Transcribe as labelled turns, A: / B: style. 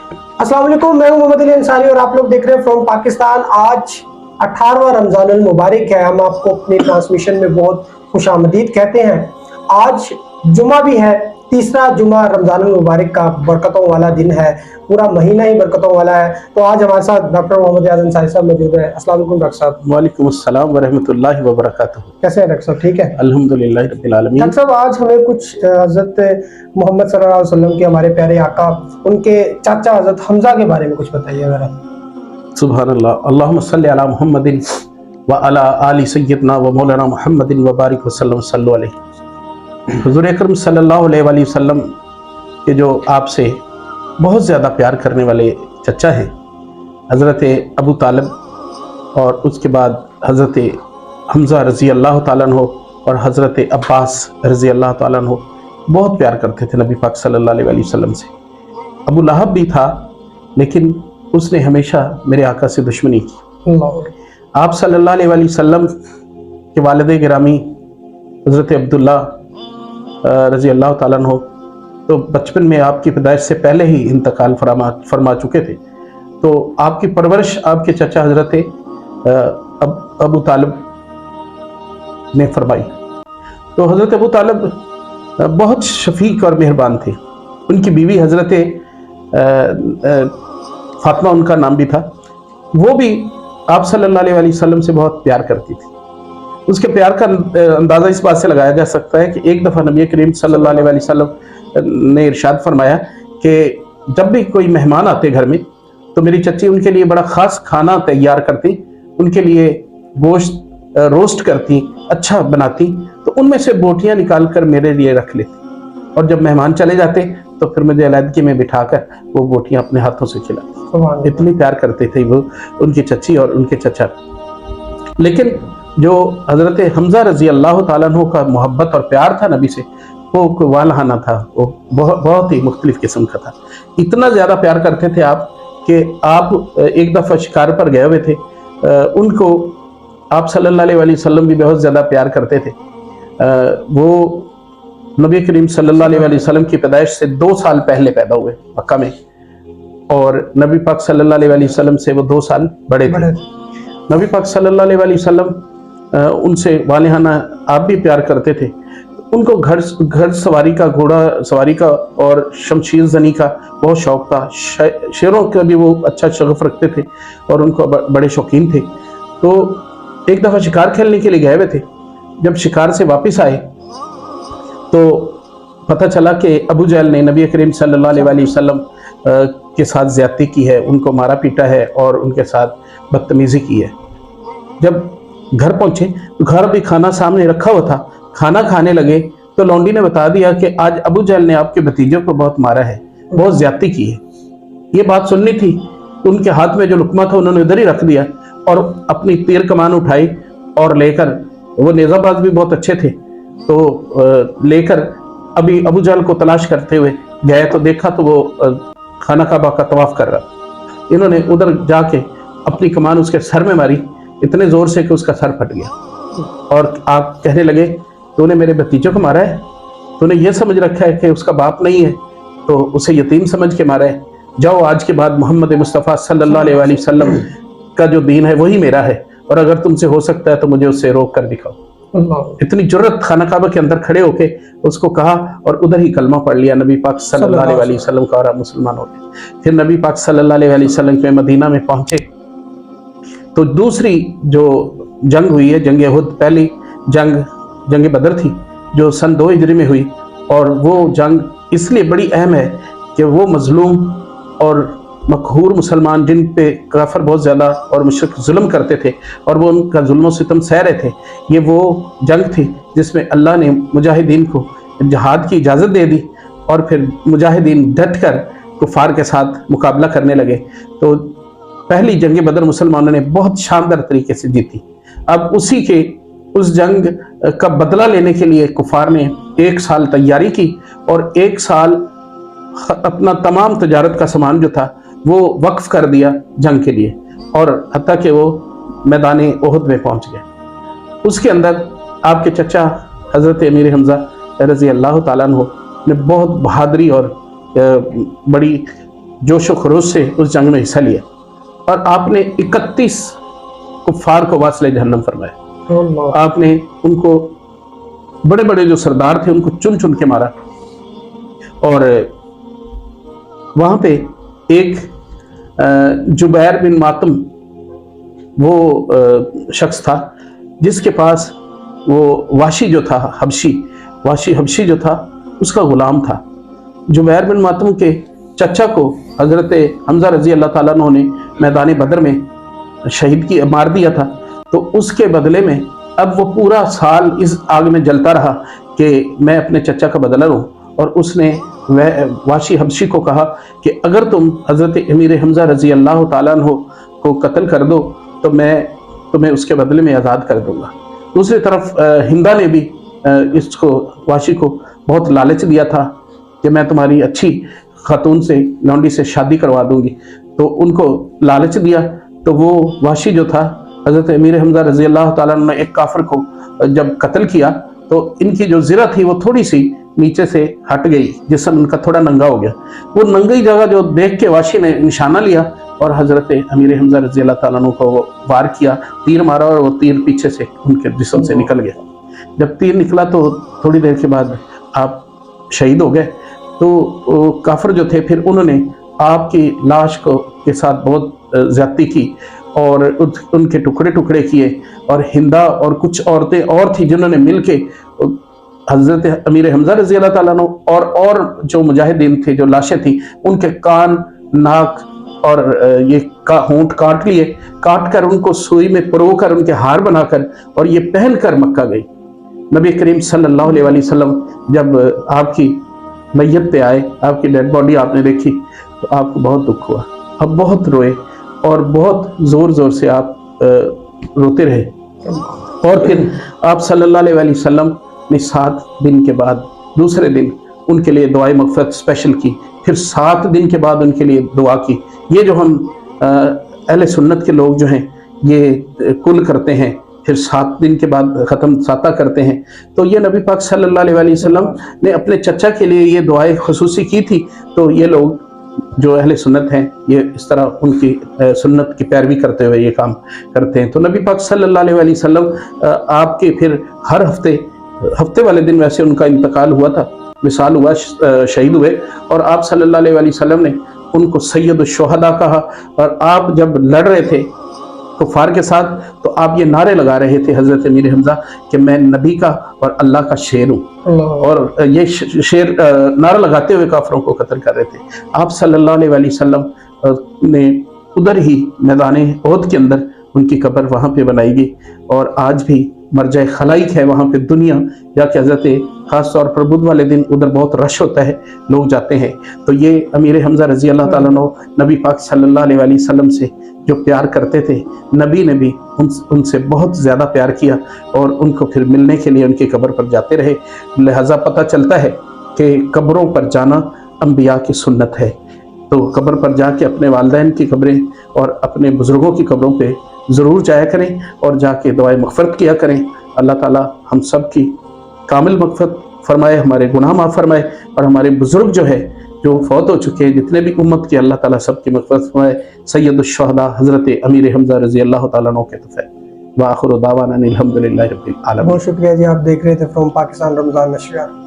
A: अस्सलाम वालेकुम, मैं हूं मोहम्मद अली अंसारी और आप लोग देख रहे हैं फ्रॉम पाकिस्तान। आज 18वां रमज़ान अल मुबारक है। हम आपको अपनी ट्रांसमिशन में बहुत खुशामदीद कहते हैं। आज जुमा भी है, तीसरा जुमा रमज़ान अल मुबारक का बरकतों वाला दिन है। पूरा महीना ही बरकतों वाला है। तो आज हमारे साथ डॉक्टर मोहम्मद रियाज अंसारी साहब मौजूद हैं। अस्सलाम वालेकुम डॉक्टर साहब।
B: वालेकुम अस्सलाम वरहमतुल्लाहि वबरकातुहू।
A: कैसे हैं डॉक्टर साहब? ठीक है
B: अल्हम्दुलिल्लाह रब्बिल आलमीन।
A: डॉक्टर साहब, आज हमें कुछ हज़रत मोहम्मद सल्लल्लाहु अलैहि वसल्लम के, हमारे प्यारे आका, उनके चाचा हज़रत हमजा के बारे में कुछ बताइए ज़रा।
B: सुभानअल्लाह, अल्लाहुम्मा सल्लि अला मुहम्मदिन व अला आलि सय्यदना व मौलाना मुहम्मदिन व बारिक वसल्लम सल्लु अलैहि। हुज़ूर अकरम सल्लल्लाहु अलैहि वसल्लम के जो आपसे बहुत ज़्यादा प्यार करने वाले चचा हैं, हज़रत अबू तालिब, और उसके बाद हज़रत हमज़ा रज़ी अल्लाह ताला अन्हु और हज़रत अब्बास रज़ी अल्लाह ताला अन्हु बहुत प्यार करते थे नबी पाक सल्लल्लाहु अलैहि वसल्लम से। अबू लहब भी था, लेकिन उसने हमेशा मेरे आका से दुश्मनी की। आप सल्लल्लाहु अलैहि वसल्लम के वालिद गिरामी हज़रत अब्दुल्ला रज़ी अल्लाह ताला अन्हु तो बचपन में आपकी पैदाइश से पहले ही इंतकाल फरमा चुके थे। तो आपकी परवरिश आपके चचा हज़रत अबू तालिब ने फरमाई। तो हज़रत अबू तालिब बहुत शफीक और मेहरबान थे। उनकी बीवी हज़रत फातिमा उनका नाम भी था, वो भी आप सल्लल्लाहु अलैहि वसल्लम से बहुत प्यार करती थी। उसके प्यार का अंदाज़ा इस बात से लगाया जा सकता है कि एक दफ़ा नबी करीम सल्लल्लाहु अलैहि वसल्लम ने इरशाद फरमाया कि जब भी कोई मेहमान आते घर में तो मेरी चच्ची उनके लिए बड़ा ख़ास खाना तैयार करती, उनके लिए गोश्त रोस्ट करती, अच्छा बनाती, तो उनमें से बोटियां निकाल कर मेरे लिए रख लेती, और जब मेहमान चले जाते तो फिर मुझे अलैदगी में बिठाकर वो बोटियां अपने हाथों से खिलाती। इतनी प्यार करते थे वो उनकी चच्ची और उनके चचा। लेकिन जो हज़रत हमज़ा रज़ी अल्लाह ताला अन्हु का मोहब्बत और प्यार था नबी से, वो कोई वालहाना था, वो बहुत ही मुख्तलिफ किस्म का था। इतना ज़्यादा प्यार करते थे आप कि आप एक दफ़ा शिकार पर गए हुए थे, उनको आप सल्लल्लाहु अलैहि वसल्लम भी बहुत ज़्यादा प्यार करते थे। वो नबी करीम सल्लल्लाहु अलैहि वसल्लम की पैदाइश से 2 साल पहले पैदा हुए मक्का में, और नबी पाक सल्लल्लाहु अलैहि वसल्लम से वो 2 साल बड़े थे। नबी पाक सल्लल्लाहु अलैहि वसल्लम उनसे वालिहाना आप भी प्यार करते थे। उनको घर सवारी का, घोड़ा सवारी का और शमशीर जनी का बहुत शौक था। शेरों का भी वो अच्छा शगफ रखते थे और उनको बड़े शौकीन थे। तो एक दफ़ा शिकार खेलने के लिए गए हुए थे। जब शिकार से वापस आए तो पता चला कि अबू जहल ने नबी करीम सल्लल्लाहु अलैहि वसल्लम के साथ ज़्यादती की है, उनको मारा पीटा है और उनके साथ बदतमीज़ी की है। जब घर पहुंचे तो घर भी खाना सामने रखा हुआ था, खाना खाने लगे तो लौंडी ने बता दिया कि आज अबू जहल ने आपके भतीजों को बहुत मारा है, बहुत ज्यादती की है। ये बात सुननी थी तो उनके हाथ में जो लुकमा था उन्होंने उधर ही रख दिया और अपनी तीर कमान उठाई और लेकर, वो नेज़ाबाज भी बहुत अच्छे थे, तो लेकर अभी अबू जहल को तलाश करते हुए गए तो देखा तो वो खाना काबा का तवाफ कर रहा। इन्होंने उधर जाके अपनी कमान उसके सर में मारी, इतने जोर से कि उसका सर फट गया, और आप कहने लगे तूने मेरे भतीजों को मारा है, तूने ये समझ रखा है कि उसका बाप नहीं है तो उसे यतीम समझ के मारा है। जाओ, आज के बाद मोहम्मद मुस्तफ़ा सल्लल्लाहु अलैहि वसल्लम का जो दीन है वही मेरा है, और अगर तुमसे हो सकता है तो मुझे उससे रोक कर दिखाओ। इतनी जुर्रत खाना काबा के अंदर खड़े होके उसको कहा और उधर ही कलमा पढ़ लिया नबी पाक सल्लल्लाहु अलैहि वसल्लम का, और आप मुसलमान हो गए। फिर नबी पाक सल्लल्लाहु अलैहि वसल्लम के मदीना में पहुंचे तो दूसरी जो जंग हुई है, जंग उहद, पहली जंग बदर थी जो सन 2 हिजरी में हुई, और वो जंग इसलिए बड़ी अहम है कि वो मजलूम और मकहूर मुसलमान जिन पे काफिर बहुत ज़्यादा और मुशरिक जुल्म करते थे और वो उनका जुल्म सितम सह रहे थे, ये वो जंग थी जिसमें अल्लाह ने मुजाहिदीन को जहाद की इजाज़त दे दी, और फिर मुजाहिदीन डट कर कुफार के साथ मुकाबला करने लगे। तो पहली जंग बदर मुसलमानों ने बहुत शानदार तरीके से जीती। अब उस जंग का बदला लेने के लिए कुफार ने 1 साल तैयारी की और 1 साल अपना तमाम तजारत का सामान जो था वो वक्फ कर दिया जंग के लिए, और हत्ता कि वो मैदान उहद में पहुंच गए। उसके अंदर आपके चचा हज़रत अमीर हमज़ा रज़ी अल्लाह ताला अन्हु ने बहुत बहादुरी और बड़ी जोश व खरोश से उस जंग में हिस्सा लिया और आपने 31 कुफ्फार को वासले जहन्नम फरमाया।
A: अल्लाह।
B: आपने उनको बड़े बड़े जो सरदार थे उनको चुन चुन के मारा। और वहाँ पे एक जुबैर बिन मातम वो शख्स था जिसके पास वो वाशी जो था हबशी जो था उसका गुलाम था। जुबैर बिन मातम के चचा को हजरत हमजा रजी अल्लाह ताला अन्हु ने मैदान बदर में मार दिया था। तो उसके बदले में अब वो पूरा साल इस आग में जलता रहा कि मैं अपने चचा का बदला लूँ। और उसने वह वाशी हबशी को कहा कि अगर तुम हजरत अमीर हमजा रजी अल्लाह ताला अन्हु को कत्ल कर दो तो मैं तुम्हें उसके बदले में आज़ाद कर दूंगा। दूसरी तरफ हिंदा ने भी इसको वाशी को बहुत लालच दिया था कि मैं तुम्हारी अच्छी खातून से लौंडी से शादी करवा दूंगी। तो उनको लालच दिया तो वो वाशी जो था हजरत अमीर हमजा रजी अल्लाह ताला अन्हु ने एक काफिर को जब कत्ल किया तो इनकी जो ज़िरा थी वो थोड़ी सी नीचे से हट गई जिसम उनका थोड़ा नंगा हो गया। वो नंगी जगह जो देख के वाशी ने निशाना लिया और हजरत अमीर हमजा रजी अल्लाह ताला अन्हु को वार किया, तीर मारा और वो तीर पीछे से उनके जिस्म से निकल गया। जब तीर निकला तो थोड़ी देर के बाद आप शहीद हो गए। तो काफिर जो थे फिर उन्होंने आपकी लाश को के साथ बहुत ज्यादती की और उनके टुकड़े टुकड़े किए। और हिंदा और कुछ औरतें और थी जिन्होंने मिलके हजरत अमीर हमजा रजी अल्लाह ताला अन्हु और जो मुजाहिदीन थे जो लाशें थी उनके कान, नाक और ये होंठ काट लिए, काट कर उनको सुई में परो कर उनके हार बनाकर और ये पहन कर मक्का गई। नबी करीम सल्लल्लाहु अलैहि वसल्लम जब आपकी मैयत पे आए, आपकी डेड बॉडी आपने देखी तो आपको बहुत दुख हुआ, अब बहुत रोए और बहुत जोर जोर से आप रोते रहे। और फिर आप सल्लल्लाहु अलैहि वसल्लम ने 7 दिन के बाद दूसरे दिन उनके लिए दुआए मग़फ़िरत स्पेशल की, फिर 7 दिन के बाद उनके लिए दुआ की। ये जो हम अहले सुन्नत के लोग जो हैं ये कुल करते हैं फिर 7 दिन के बाद ख़त्म साता करते हैं। तो ये नबी पाक सल्लल्लाहु अलैहि वसल्लम ने अपने चचा के लिए ये दुआएं खुसूसी की थी। तो ये लोग जो अहले सुन्नत हैं ये इस तरह उनकी सुन्नत की पैरवी करते हुए ये काम करते हैं। तो नबी पाक सल्लल्लाहु अलैहि वसल्लम आपके फिर हर हफ्ते वाले दिन वैसे उनका इंतकाल हुआ था, विसाल हुआ, शहीद हुए। और आप सल्लल्लाहु अलैहि वसल्लम ने उनको सैयद शुहदा कहा। और आप जब लड़ रहे थे कुफार के साथ तो आप ये नारे लगा रहे थे हजरत अमीर हमजा कि मैं नबी का और अल्लाह का शेर हूँ। और ये शेर नारा लगाते हुए काफरों को कत्ल कर रहे थे। आप सल्लल्लाहु अलैहि वसल्लम ने उधर ही मैदान ओहद के अंदर उनकी कब्र वहाँ पे बनाई गई। और आज भी मरजाए खलाइक है वहाँ पे दुनिया, या कि हजरत खास तौर पर बुध वाले दिन उधर बहुत रश होता है, लोग जाते हैं। तो ये अमीर हमजा रजी अल्लाह ताला अन्हु नबी पाक सल्लल्लाहु अलैहि वसल्लम से जो प्यार करते थे, नबी ने भी उनसे बहुत ज़्यादा प्यार किया और उनको फिर मिलने के लिए उनकी कब्र पर जाते रहे। लिहाजा पता चलता है कि कब्रों पर जाना अंबिया की सुन्नत है। तो कब्र पर जाके अपने वालिदैन की कब्रें और अपने बुज़ुर्गों की कब्रों पे ज़रूर जाया करें और जाके दुआए मग़फ़िरत किया करें। अल्लाह ताला हम सब की कामिल मग़फ़िरत फरमाए, हमारे गुनाह माफ़ फरमाए और हमारे बुज़ुर्ग जो है जो फौत हो चुके हैं जितने भी उम्मत के, अल्लाह ताला सब की मग़फ़िरत फरमाए। सैयदुश्शुहदा हज़रत अमीर हमजा रज़ी अल्लाह ताला अन्हु के तोफ़े व आखिरु दावाना अनिल हम्दुलिल्लाहि रब्बिल आलमीन।
A: बहुत शुक्रिया जी, आप देख रहे थे फ्रॉम पाकिस्तान रमज़ान नशरियात।